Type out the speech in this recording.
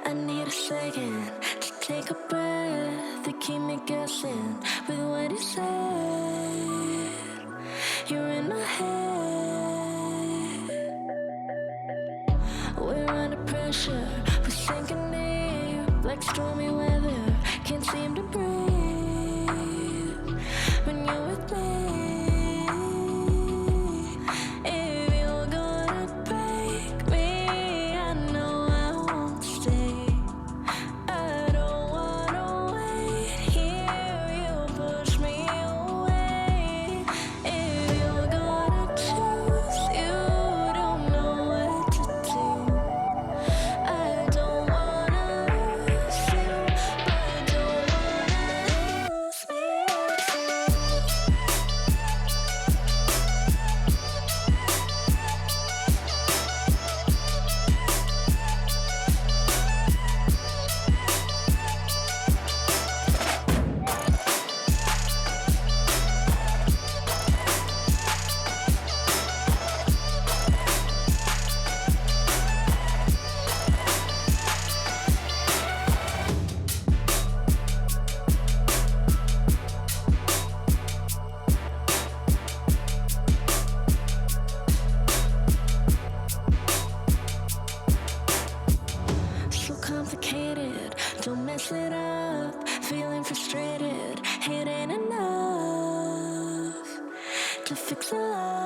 I need a second to take a breath, to keep me guessing with what you said. You're in my head. We're under pressure, we're sinking deep like stormy weather. Can't seem to breathe when you're with me. If you're gonna break me, I know I won't stay. I don't wanna wait. Here you push me away. If you're gonna choose, you don't know what to do. I don't wanna lose you, but don't wanna lose me too. So complicated, don't mess it up. Feeling frustrated, it ain't enough to fix a love.